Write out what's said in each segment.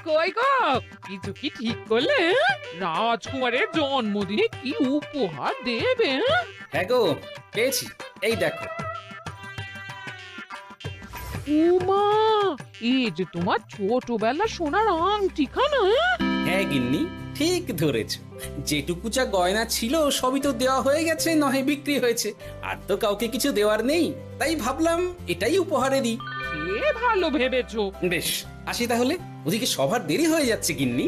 কই গো, কিছু কি ঠিক করলে? রাজকুমারের জন্মদিনে কি উপহার দেবে? হ্যাঁ গো, পেয়েছি। এই দেখো। উমা, এই যে তোমার ছোটবেলা সোনার আংটিখানা। হ্যাঁ গিন্নি, ঠিক ধরেছ। যেটুকু যা গয়না ছিল সবই তো দেওয়া হয়ে গেছে, নহে বিক্রি হয়েছে। আর তো কাউকে কিছু দেওয়ার নেই, তাই ভাবলাম এটাই উপহারে দিই। এ ভালো ভেবেছো। বেশ, আসি তাহলে। ওদিকে সবার দেরি হয়ে যাচ্ছে গিন্নি।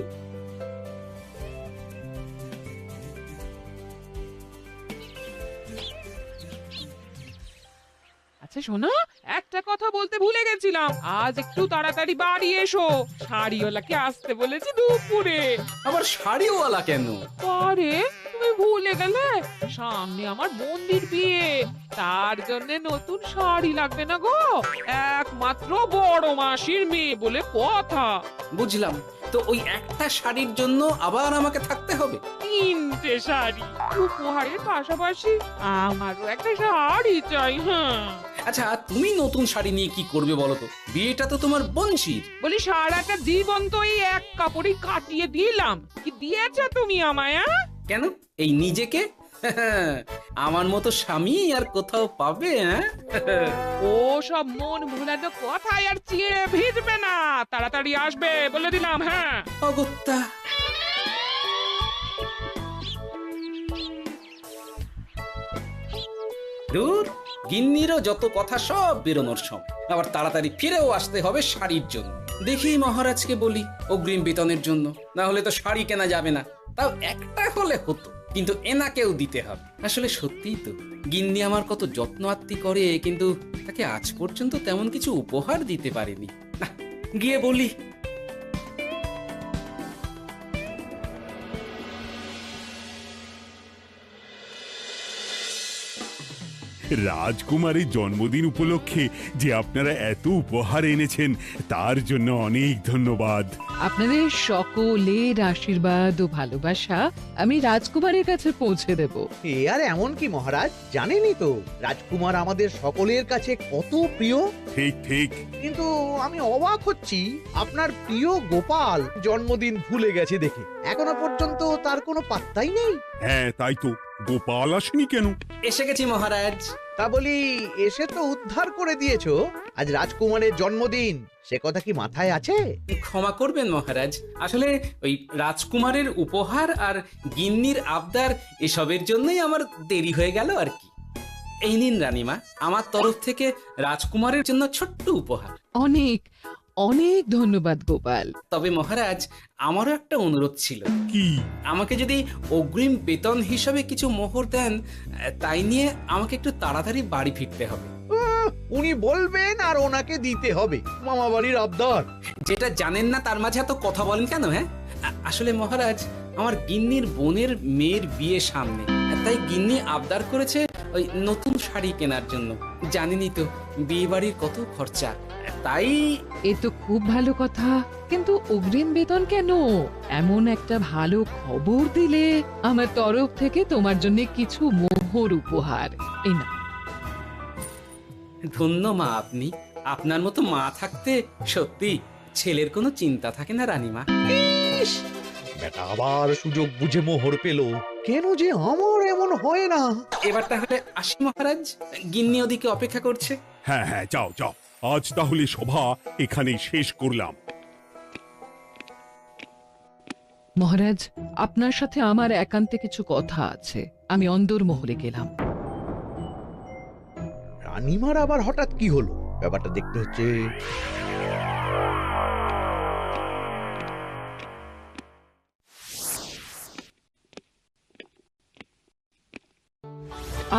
আচ্ছা শোনো, একটা কথা বলতে ভুলে গেছিলাম। আজ একটু তাড়াতাড়ি বাড়ি এসো, শাড়িওয়ালাকে আসতে বলেছি দুপুরে। আবার শাড়িওয়ালা কেন? আরে তুমি ভুলে গেলে, সামনে আমার বোনদির বিয়ে, তার জন্য নতুন শাড়ি লাগবে না গো। একমাত্র বড় মাসির মেয়ে বলে কথা। বুঝলাম। তো ওই একটা শাড়ির জন্য আবার আমাকে থাকতে হবে? 3টে শাড়ি উপহারের পাশাপাশি আমারও একটা শাড়ি চাই। হ্যাঁ আচ্ছা, তুমি নতুন শাড়ি নিয়ে কি করবে বলো তো? বিয়েটা তো তোমার বংশীর। বলি, সারাটা জীবন তো এই এক কাপড়ই কাটিয়ে দিলাম, কি দিয়েছো তুমি আমায়? কেন, এই নিজেকে? আমার মতো স্বামী আর কোথাও পাবে? ও সব মন ভুলানো কথায় আর চিড়ে ভিজবে না, তাড়াতাড়ি আসবে বলে দিলাম। হ্যাঁ অগত্যা। দূর, গিন্নিরও যত কথা সব বেরোনোর সময়। আবার তাড়াতাড়ি ফিরেও আসতে হবে শাড়ির জন্য। দেখি মহারাজকে বলি অগ্রিম বেতনের জন্য, না হলে তো শাড়ি কেনা যাবে না। তাও একটা হলে হতো, কিন্তু এনাকেও দিতে হবে। আসলে সত্যিই তো, গিন্নি আমার কত যত্ন আত্তি করে, কিন্তু তাকে আজ পর্যন্ত তেমন কিছু উপহার দিতে পারেনি। না, গিয়ে বলি। রাজকুমারের জন্মদিন উপলক্ষে যে আপনারা এত উপহার এনেছেন তার জন্য অনেক ধন্যবাদ। আপনাদের সকলের আশীর্বাদ ও ভালোবাসা আমি রাজকুমারের কাছে পৌঁছে দেব। এ আর এমন কি মহারাজ, জানেনই তো রাজকুমার আমাদের সকলের কাছে কত প্রিয়। ঠিক ঠিক। কিন্তু আমি অবাক হচ্ছি, আপনার প্রিয় গোপাল জন্মদিন ভুলে গেছে দেখে এখনো পর্যন্ত তার কোনো পাত্তাই নেই। হ্যাঁ তাই তো, গোপাল আসেনি কেন? এসে গেছি মহারাজ। তা বলি, এসে তো উদ্ধার করে দিয়েছো। আজ রাজকুমারের জন্মদিন, সে কথা কি মাথায় আছে? ক্ষমা করবেন মহারাজ, আসলে ওই রাজকুমারের উপহার আর গিন্নির আবদার এসবের জন্যই আমার দেরি হয়ে গেল আর কি। এই নিন রানীমা, আমার তরফ থেকে রাজকুমারের জন্য ছোট্ট উপহার। অনেক অনেক ধন্যবাদ গোপাল। তবে মহারাজ, আমারও একটা অনুরোধ ছিল। কি? আমাকে যদি অগ্রিম বেতন হিসাবে কিছু মোহর দেন, তাই নিয়ে আমাকে একটু তাড়াতাড়ি বাড়ি ফিরতে হবে। উনি বলবেন আর ওনাকে দিতে হবে, মামা বাড়ির আবদার। যেটা জানেন না তার মাঝে এত কথা বলেন কেন? হ্যাঁ, আসলে মহারাজ, আমার গিন্নির বোনের মেয়ের বিয়ে সামনে, তাই গিন্নি আবদার করেছে ওই নতুন শাড়ি কেনার জন্য। জানেনই তো বিয়ে বাড়ির কত খরচা, তাই। এ তো খুব ভালো কথা, কিন্তু অগ্রিম বেতন কেন? এমন একটা ভালো খবর দিলে আমার তরফ থেকে তোমার জন্য কিছু মোহর উপহার। এই না, ধন্য মা আপনি। আপনার মতো মা থাকতে সত্যি ছেলের কোনো চিন্তা থাকে না রানীমা। ইস, বেটা আবার সুযোগ বুঝে মোহর পেল। কেন যে আমার এমন হয় না। এবার তাহলে আসি মহারাজ, গিন্নি ওদিকে অপেক্ষা করছে। হ্যাঁ হ্যাঁ, যাও যাও, আজ তাহলে সভা এখানেই শেষ করলাম। মহারাজ, আপনার সাথে আমার একান্তে কিছু কথা আছে। আমি অন্দরমহলে গেলাম। রানীমার আবার হঠাৎ কি হলো, ব্যাপারটা দেখতে হচ্ছে।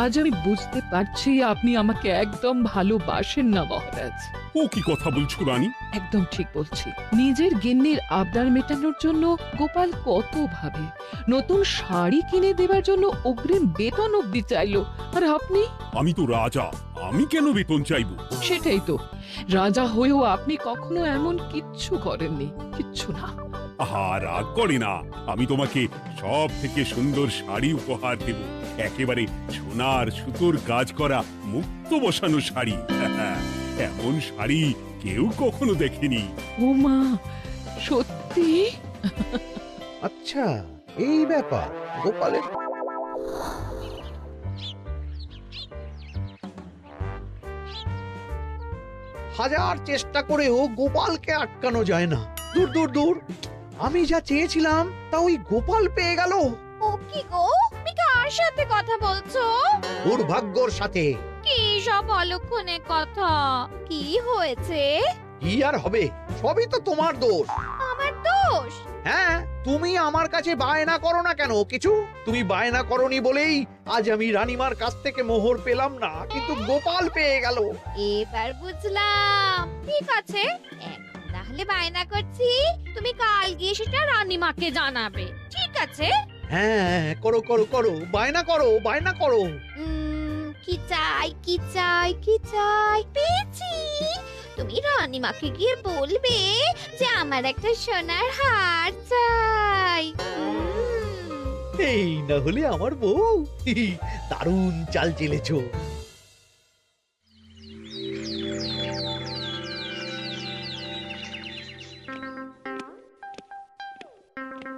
আজ আমি বুঝতে পারছি আপনি আমাকে একদম ভালোবাসেন না মহারাজ। ও কি কথা বলছো রানী? একদম ঠিক বলছি। নিজের গিন্নির আবদার মেটানোর জন্য গোপাল কত ভাবে, নতুন শাড়ি কিনে দেবার জন্য অগ্রিম বেতন অব্দি চাইলো, আর আপনি? আমি তো রাজা, আমি কেন বেতন চাইবো? সেটাই তো, রাজা হয়েও আপনি কখনো এমন কিচ্ছু করেননি, কিচ্ছু না। আহা, রাগ করে না, আমি তোমাকে সব থেকে সুন্দর শাড়ি উপহার দেব। একেবারে সোনার সুতোর কাজ করা মুক্ত বসানো শাড়ি। এমন শাড়ি কেউ কখনো দেখেনি। ও মা, সত্যি? সত্যি? আচ্ছা, এই ব্যাপার। গোপালের হাজার চেষ্টা করেও গোপালকে আটকানো যায় না। দূর দূর দূর, আমি যা চেয়েছিলাম তা ওই গোপাল পেয়ে গেল। ও কি গো, তুমি কার সাথে কথা বলছো? দুর্ভাগ্যর সাথে। কি সব অলক্ষণে কথা? কি হয়েছে? কি আর হবে, সবই তো তোমার দোষ। আমার দোষ? হ্যাঁ, তুমি আমার কাছে বায়না করো না কেন কিছু? তুমি বায়না করনি বলেই আজ আমি রানীমার কাছ থেকে মোহর পেলাম না, কিন্তু গোপাল পেয়ে গেল। এবার বুঝলাম। ঠিক আছে, এখন তাহলে বায়না করছি, তুমি কাল গিয়ে সেটা রানীমাকে জানাবে। ঠিক আছে? হ্যাঁ, করো করো করো, বায়না করো, বায়না করো। কি চাই, কি চাই, কি চাই? পেয়েছি। তুমি রানীমাকে গিয়ে বলবে যে আমার একটা সোনার হার চাই। এই না হলে আমার বউ। দারুণ চাল চেলেছো।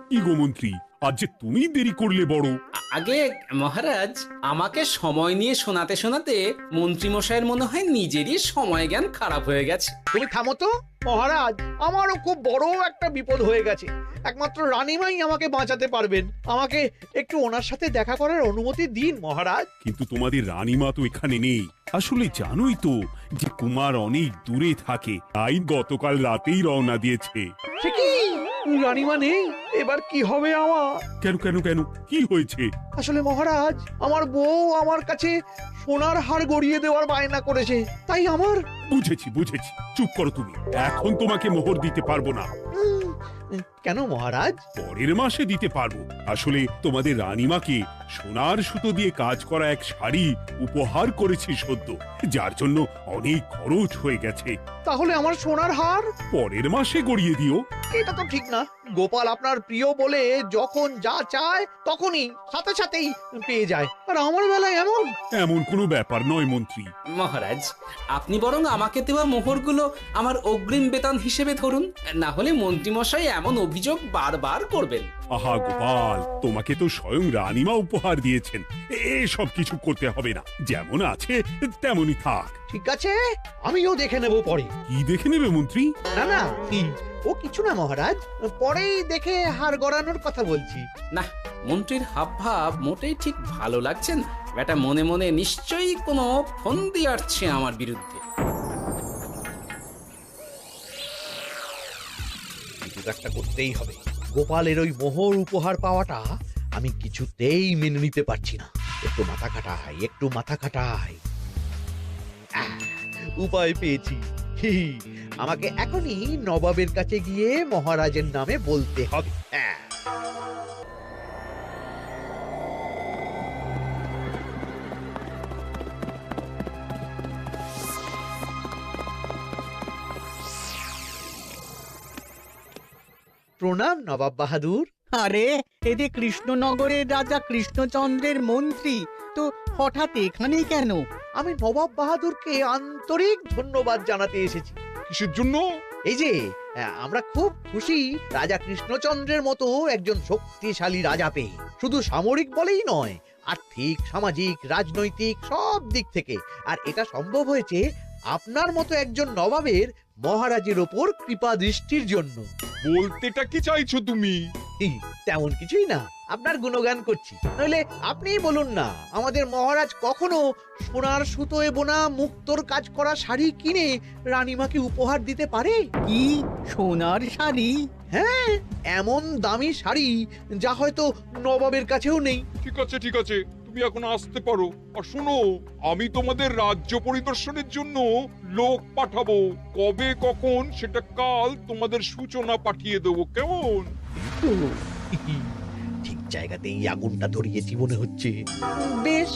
কি গো মন্ত্রী, আজ যে তুমি দেরি করলে বড়। আগে মহারাজ, আমাকে সময় নিয়ে শোনাতে শোনাতে মন্ত্রীমশাইয়ের মনে হয় নিজেরই সময় জ্ঞান খারাপ হয়ে গেছে। তুমি থামো তো মহারাজ, আমারও খুব বড় একটা বিপদ হয়ে গেছে। একমাত্র রানীমাই আমাকে বাঁচাতে পারবেন। আমাকে একটু ওনার সাথে দেখা করার অনুমতি দিন মহারাজ। কিন্তু তোমাদের রানীমা তো এখানে নেই। আসলে জানোই তো যে কুমার অনেক দূরে থাকে, তাই গতকাল রাতেই রওনা দিয়েছে। সে কি, রানীমা নেই? এবার কি হবে আমার? কেন কেন কেন, কি হয়েছে? আসলে মহারাজ, আমার বউ আমার কাছে সোনার হার গড়িয়ে দেওয়ার বায়না করেছে, তাই আমার। বুঝেছি বুঝেছি, চুপ করো তুমি। এখন তোমাকে মোহর দিতে পারবো না। কেন মহারাজ? পরের মাসে দিতে পারবো। আসলে তোমাদের রানীমাকে সোনার সুতো দিয়ে কাজ করা এক শাড়ি উপহার করেছি সদ্য, যার জন্য অনেক খরচ হয়ে গেছে। তাহলে আমার সোনার হার পরের মাসে গড়িয়ে দিও। এটা তো ঠিক না। গোপাল আপনার প্রিয় বলে যখন যা চায় তখনই সাথে সাথেই পেয়ে যায়, আর আমার বেলায় এমন। এমন কোনো ব্যাপার নয় মন্ত্রী। মহারাজ, আপনি বরং আমাকে দেওয়া মোহরগুলো আমার অগ্রিম বেতন হিসেবে ধরুন, না হলে মন্ত্রীমশাই এমন অভিযোগ বারবার করবেন। আহা গোপাল, তোমাকে তো স্বয়ং রানীমা উপহার দিয়েছেন, এসব কিছু করতে হবে না। যেমন আছে তেমনই থাক। ঠিক আছে, আমিও দেখে নেব পরে। কি দেখে নেবে মন্ত্রী? না না, ও কিছু না মহারাজ, পরেই দেখে হার গড়ানোর কথা বলছি। না, মন্ত্রীর হাবভাব মোটেই ঠিক ভালো লাগছে না। বেটা মনে মনে নিশ্চয়ই কোনো ফন্দি আটছে আমার বিরুদ্ধে। কিছু একটা করতেই হবে। গোপালের ওই মোহর উপহার পাওয়াটা আমি কিছুতেই মেনে নিতে পারছি না। একটু মাথা খাটাই, একটু মাথা খাটাই। উপায় পেয়েছি। আমাকে এখনই নবাবের কাছে গিয়ে মহারাজের নামে বলতে হবে। প্রণাম নবাব বাহাদুর। আরে এ যে কৃষ্ণনগরের রাজা কৃষ্ণচন্দ্রের মন্ত্রী, তো হঠাৎ এখানে কেন? আমি নবাব বাহাদুরকে আন্তরিক ধন্যবাদ জানাতে এসেছি। কিসের জন্য? এই যে আমরা খুব খুশি রাজা কৃষ্ণচন্দ্রের মতো একজন শক্তিশালী রাজা পেয়ে। শুধু সামরিক বলেই নয়, আর্থিক, সামাজিক, রাজনৈতিক সব দিক থেকে। আর এটা সম্ভব হয়েছে আপনার মতো একজন নবাবের মহারাজের ওপর কৃপা দৃষ্টির জন্য। বলতেটা কি চাইছো তুমি? তেমন কিছুই না, আপনার গুণগান করছি। নইলে আপনিই বলুন না, আমাদের মহারাজ কখনো সোনার সুতোয় বোনা মুক্তোর কাজ করা শাড়ি কিনে রানীমাকে উপহার দিতে পারে? কি সোনার শাড়ি? হ্যাঁ, এমন দামি শাড়ি যা হয়তো নবাবের কাছেও নেই। ঠিক আছে ঠিক আছে, তুমি এখন আসতে পারো। আর শোনো, আমি তোমাদের রাজ্য পরিদর্শনের জন্য লোক পাঠাবো। কবে কখন সেটা কাল তোমাদের সূচনা পাঠিয়ে দেবো, কেমন? ঠিক জায়গাতেই আগুনটা ধরিয়েছি মনে হচ্ছে। বেশ।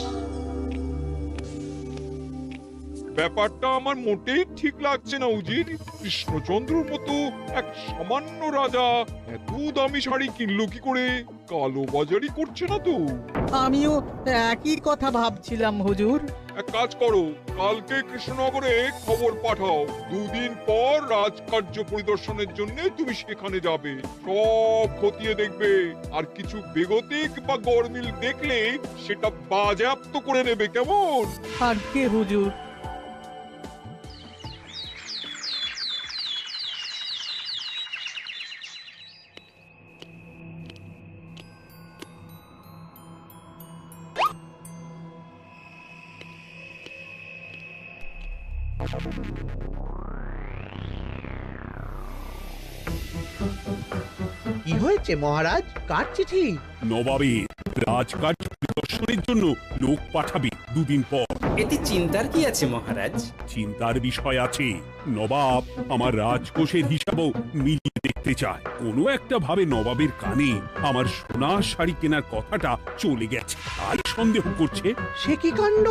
ব্যাপারটা আমার মোটেই ঠিক লাগছে না উজির। কৃষ্ণচন্দ্রর মতো এক সামান্য রাজা এত দামি শাড়ি কিনলো কি করে? কালোবাজারি করছে না তো? আমিও একই কথা ভাবছিলাম হুজুর। এক কাজ করো, কালকে কৃষ্ণনগরে খবর পাঠাও, 2 দিন পর রাজকার্য পরিদর্শনের জন্য তুমি সেখানে যাবে। সব খতিয়ে দেখবে, আর কিছু বেগতিক বা গরমিল দেখলে সেটা বাজেয়াপ্ত করে নেবে, কেমন? আর কে হুজুর? কি হয়েছে মহারাজ? কার চিঠি? নবাবের রাজকার্য পরিদর্শনের জন্য লোক পাঠাবে 2 দিন পর। এতে চিন্তার কি আছে মহারাজ? চিন্তার বিষয় আছে, নবাব আমার রাজকোষের হিসাবও মিলিয়ে দেখতে চায়। কোনো একটা ভাবে নবাবের কানে আমার সোনার শাড়ি কেনার কথাটা চলে গেছে, তাই সন্দেহ করছে। সে কি কাণ্ড!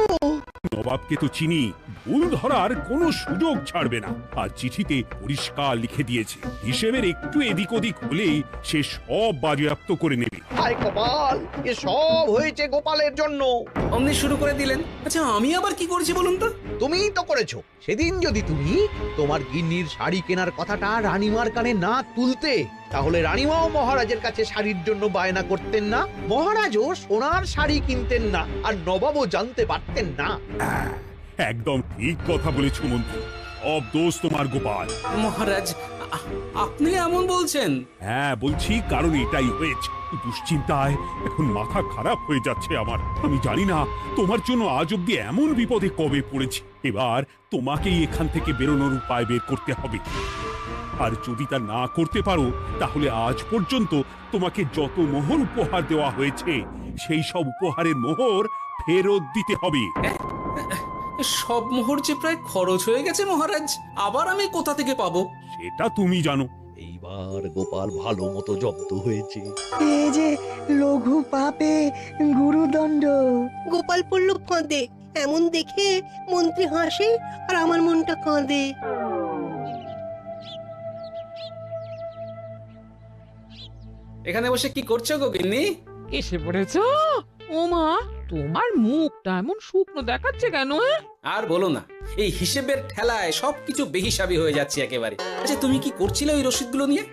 নবাবকে তো চিনি, ভুল ধরার কোনো সুযোগ ছাড়বে না। আর চিঠিতে পরিষ্কার লিখে দিয়েছে, হিসেবের একটু এদিক ওদিক হলেই সে সব বাজেয়াপ্ত করে নেবে। হায় কপাল! এ সব হয়েছে গোপালের জন্য। অমনি শুরু করে দিলেন। আচ্ছা আমি আবার কি করেছি বলুন তো? তুমিই তো করেছো। সেদিন যদি তুমি তোমার গিন্নির শাড়ি কেনার কথাটা রানীমার কানে না তুলতে, তাহলে রানীমাও মহারাজের কাছে শাড়ির জন্য বায়না করতেন না, মহারাজও সোনার শাড়ি কিনতেন না, আর নবাবও জানতে পারতেন না। একদম ঠিক কথা বলেছ মন্ত্রী, সব দোষ তোমার গোপাল। মহারাজ আপনি এমন বলছেন? হ্যাঁ বলছি, কারণ এটাই হয়েছে। দুশ্চিন্তায় এখন মাথা খারাপ হয়ে যাচ্ছে আমার। আমি জানি না তোমার জন্য আজ অব্দি এমন বিপদে কবে পড়েছি। এবার তোমাকেই এখান থেকে বেরোনোর উপায় বের করতে হবে। আর যদি তা না করতে পারো, তাহলে আজ পর্যন্ত তোমাকে যত মোহর উপহার দেওয়া হয়েছে, সেই সব উপহারের মোহর ফেরত দিতে হবে। সব মোহর যে প্রায় খরচ হয়ে গেছে মহারাজ, আবার আমি কোথা থেকে পাবো? সেটা তুমি জানো। এইবার গোপাল ভালো মতো জব্দ হয়েছে। এ যে লঘু পাপে গুরুদণ্ড। গোপাল পড়ল ফাঁদে, এমন দেখে মন্ত্রী হাসে আর আমার মনটা কাঁদে। এখানে বসে কি করছো গো গিন্নি? এসে পড়েছো? ও মা, তোমার মুখটা এমন শুকনো দেখাচ্ছে কেন? আর বলো না, এই হিসেবের ঠেলায় সবকিছু বেহিসাবি হয়ে যাচ্ছে একেবারে। আচ্ছা তুমি কি করছিলে ওই রসিদগুলো নিয়ে?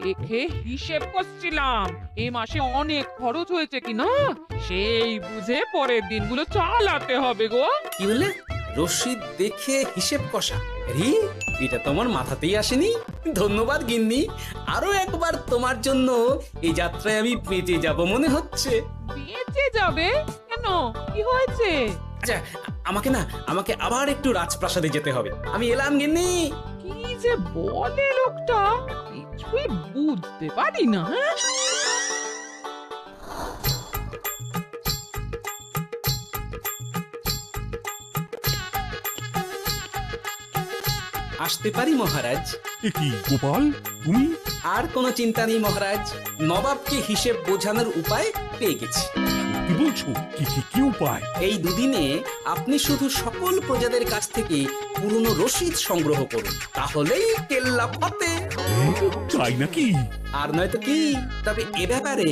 দেখে হিসেব করছিলাম এই মাসে অনেক খরচ হয়েছে কিনা, সেই বুঝে পরের দিনগুলো চালাতে হবে গো। কি বললে? রসিদ দেখে হিসেব কষা? আরে এটা তো আমার মাথাতেই আসেনি। ধন্যবাদ গিন্নি, আরো একবার তোমার জন্য এই যাত্রায় আমি বেঁচে যাব মনে হচ্ছে। বেঁচে যাবে কেন? কি হয়েছে? আচ্ছা আমাকে আবার একটু রাজপ্রাসাদে যেতে হবে। আমি এলাম গিন্নি। কি যে বলে লোকটা, কিছুই বুঝতে পারি না। আসতে পারি মহারাজ? এ কি গোপাল, তুমি? আর কোনো চিন্তা নেই মহারাজ, নবাবকে হিসেব বোঝানোর উপায় পেয়ে গেছি। কি বলছো? কি উপায়? এই দুদিনে আপনি শুধু সকল প্রজাদের কাছ থেকে পুরনো রসিদ সংগ্রহ করুন, তাহলেই কেল্লা ফতে। তাই নাকি? আর নয়তো কি? তবে এ ব্যাপারে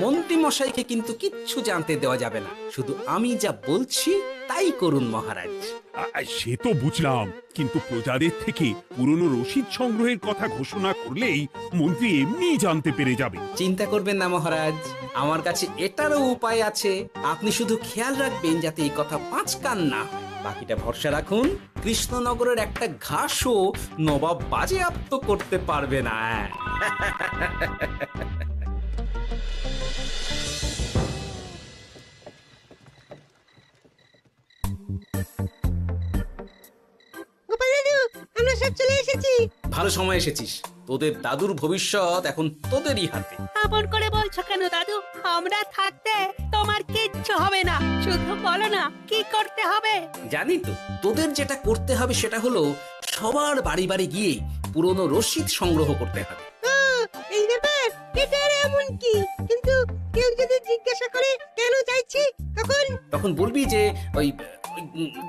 মন্ত্রী মশাইকে কিন্তু কিচ্ছু জানতে দেওয়া যাবে না। শুধু আমি যা বলছি তাই করুন মহারাজ। সে তো বুঝলাম, কিন্তু প্রজাদের থেকে পুরনো রসিদ সংগ্রহের কথা ঘোষণা করলেই মন্ত্রী এমনি জানতে পেরে যাবে। চিন্তা করবেন না মহারাজ, আমার কাছে এটারও উপায় আছে। আপনি শুধু খেয়াল রাখবেন যাতে এই কথা 5 কান না হয়। বাকিটা ভরসা রাখুন, কৃষ্ণনগরের একটা ঘাসও নবাব বাজেয়াপ্ত করতে পারবে না। গোপাল দাদু, আমরা সব চলে এসেছি। ভালো সময় এসেছিস, তোদের দাদুর ভবিষ্যৎ এখন তোদেরই হাতে। আপন করে বলছো কেন দাদু? আমরা থাকতে তোমার কিচ্ছু হবে না, শুধু বলো না কি করতে হবে। জানি তো, তোদের যেটা করতে হবে সেটা হলো সবার বাড়ি বাড়ি গিয়ে পুরনো রসিদ সংগ্রহ করতে হবে। এই ব্যাপার, এটা এমন কি? কিন্তু কেউ যদি জিজ্ঞাসা করে কেন চাইছি, তখন বলবি যে ওই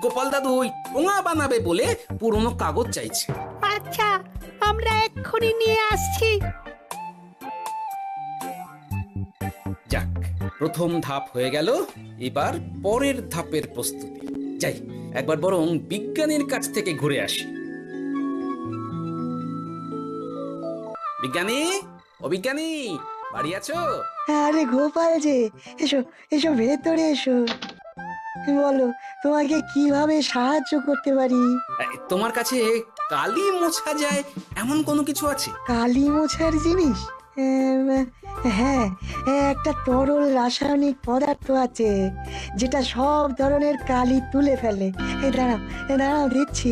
গোপাল দাদু ওই টোঙা বানাবে বলে পুরনো কাগজ চাইছে। আচ্ছা, আমরা এক্ষুনি নিয়ে আসছি। প্রথম ধাপ হয়ে গেল, এবার পরের ধাপের প্রস্তুতি। যাই, একবার বরং বিজ্ঞানীর কাছ থেকে ঘুরে আসি। বিজ্ঞানী, ও বিজ্ঞানী, বাড়ি আছো? আরে গোপাল যে, এসো এসো ভেতরে এসো। বলো, তোমাকে কিভাবে সাহায্য করতে পারি? তোমার কাছে কালি মোছা যায় এমন কোনো কিছু আছে? কালি মোছার জিনিস? হ্যাঁ, একটা তরল রাসায়নিক পদার্থ আছে যেটা সব ধরনের কালি তুলে ফেলে। দাঁড়াও দিচ্ছি।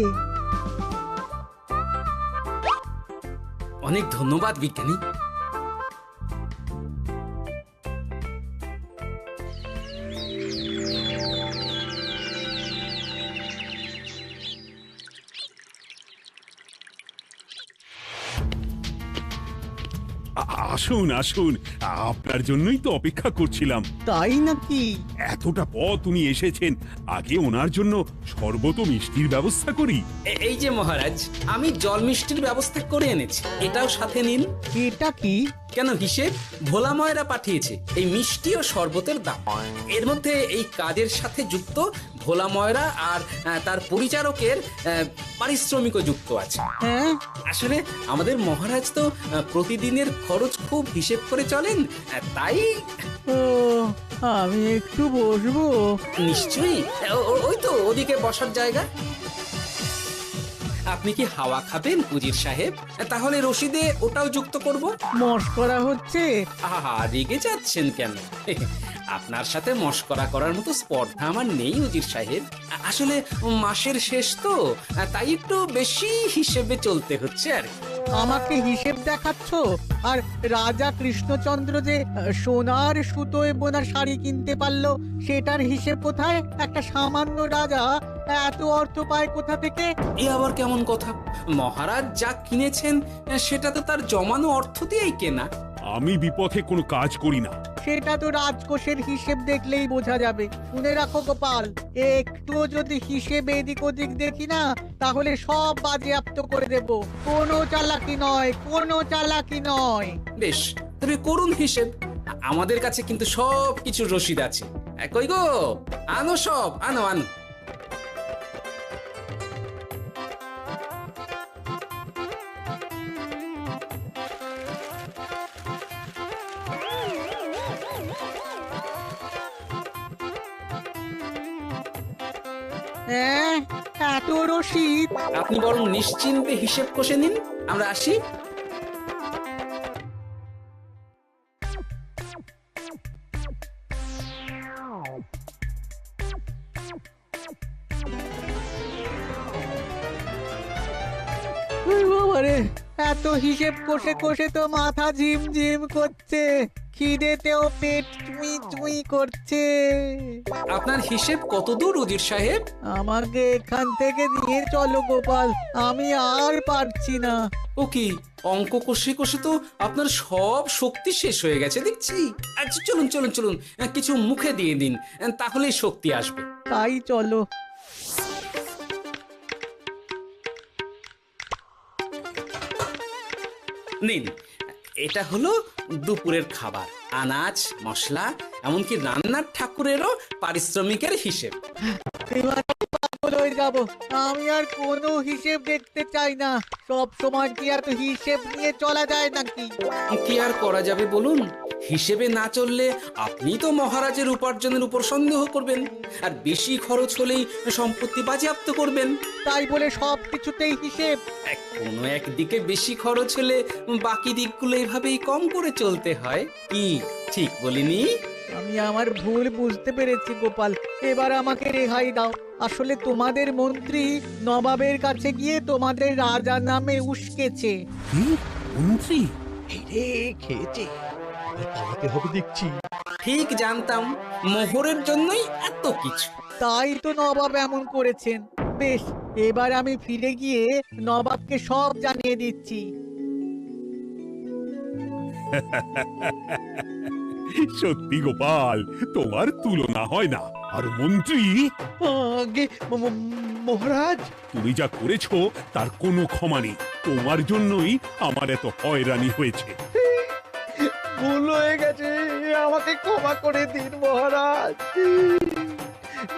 অনেক ধন্যবাদ বিজ্ঞানী। আসুন আসুন, আপনার জন্যই তো অপেক্ষা করছিলাম। তাই নাকি? এতটা পথ উনি এসেছেন, আগে ওনার জন্য শরবত ও মিষ্টির ব্যবস্থা করি। এই যে মহারাজ, আমি জল মিষ্টির ব্যবস্থা করে এনেছি, এটাও সাথে নিন। এটা কি? কেন, হিসেব ভোলা ময়রা পাঠিয়েছে এই মিষ্টি ও শরবতের দাম। এর মধ্যে এই কাজের সাথে যুক্ত ভোলা ময়রা আর তার পরিচারকের পারিশ্রমিকও যুক্ত আছে। হ্যাঁ, আসলে আমাদের মহারাজ তো প্রতিদিনের খরচ খুব হিসেব করে চলেন, তাই। ও, আমি একটু বসবো? নিশ্চয়ই, ওই তো ওদিকে বসার জায়গা। আপনি কি হাওয়া খাবেন উজির সাহেব? তাহলে রশিদে ওটাও যুক্ত করব। মশকরা হচ্ছে? আহা, রেগে যাচ্ছেন কেন? আপনার সাথে মশকরা করার মতো স্পর্ধা আমার নেই উজির সাহেব। আসলে মাসের শেষ তো, তাই একটু বেশি হিসেবে চলতে হচ্ছে আর কি। আমাকে হিসেব দেখাচ্ছ? আর রাজা কৃষ্ণচন্দ্র যে সোনার সুতোয় বোনা শাড়ি কিনতে পারলো, সেটার হিসেব কোথায়? একটা সামান্য রাজা এত অর্থ পায় কোথা থেকে? এ আবার কেমন কথা? মহারাজ যা কিনেছেন সেটা তো তার জমানো অর্থ দিয়েই কেনা। আমি বিপথে কোনো কাজ করি না। সেটা তো রাজকোষের হিসেব দেখলেই বোঝা যাবে। শুনে রাখো গোপাল, একটুও যদি হিসেব এদিক ওদিক দেখি না, তাহলে সব বাজেয়াপ্ত করে দেব। কোনো চালাকি নয়, কোনো চালাকি নয়। বেশ, তবে করুন হিসেব। আমাদের কাছে কিন্তু সব কিছুর রসিদ আছে। কই গো, আনো সব, আনো আনো। হ্যাঁ, এত রসিদ? আপনি বরং নিশ্চিন্তে হিসেব কষে নিন, আমরা আসি। বাবারে, এত হিসেব কষে কষে তো মাথা ঝিমঝিম করছে, খিদেতেও পেট চুই চুই করছে। আপনার হিসেব কত দূর উজির সাহেব? আমাকে এখান থেকে নিয়ে চলো গোপাল, আমি আর পারছি না। ও কি, অঙ্ক কষে কষে তো আপনার সব শক্তি শেষ হয়ে গেছে দেখছি। আচ্ছা চলুন চলুন চলুন, কিছু মুখে দিয়ে দিন, তাহলেই শক্তি আসবে। তাই চলো। নিন, এটা হলো দুপুরের খাবার, আনাজ মশলা, এমনকি রান্নার ঠাকুরেরও পারিশ্রমিকের হিসেব। এবার পাগল হয়ে যাব, আমি আর কোনো হিসেব দেখতে চাই না। সব সময় কি আর হিসেব নিয়ে চলা যায় নাকি? কি আর করা যাবে বলুন? হিসেবে না চললে আপনি তো মহারাজের উপার্জনের উপর সন্দেহ করবেন, আর বেশি খরচ হলেই সম্পত্তি বাজেয়াপ্ত করবেন। তাই বলে সব কিছুতেই হিসেব? কোনো একদিকে বেশি খরচ হলে বাকি দিকগুলো এভাবেই কম করে চলতে হয়। কি ঠিক বলিনি? আমি আমার ভুল বুঝতে পেরেছি গোপাল, এবার আমাকে রেহাই দাও। আসলে তোমাদের মন্ত্রী নবাবের কাছে গিয়ে তোমাদের রাজা নামে উস্কেছে। মন্ত্রী? রে খেয়েছে, পালাতে হবে দেখছি। ঠিক জানতাম, মোহরের জন্যই এত কিছু। তাই তো নবাব এমন করেছেন। বেশ, এবার আমি ফিরে গিয়ে নবাবকে সব জানিয়ে দিচ্ছি। সত্যি গোপাল, তোমার তুলনা হয় না। আর মন্ত্রী, আগে মহারাজ, তুমি যা করেছো তার কোনো ক্ষমা নেই। তোমার জন্যই আমার এত হয়রানি হয়েছে। ভুল হয়ে গেছে, আমাকে ক্ষমা করে দিন মহারাজ।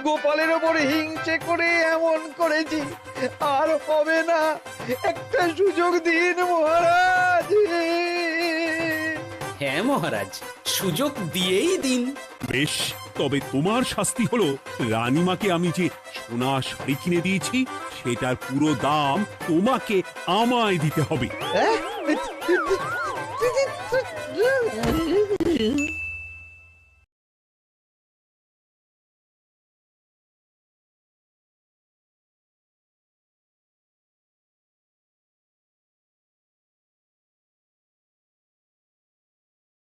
গোপালের ওপর হিংসে করে এমন করেছি, আর হবে না। একটা সুযোগ দিন মহারাজ। হ্যাঁ মহারাজ, সুযোগ দিয়েই দিন। বেশ, তবে তোমার শাস্তি হলো রানীমাকে আমি যে সোনা শাড়ি কিনে দিয়েছি সেটার পুরো দাম তোমাকে আমায় দিতে হবে।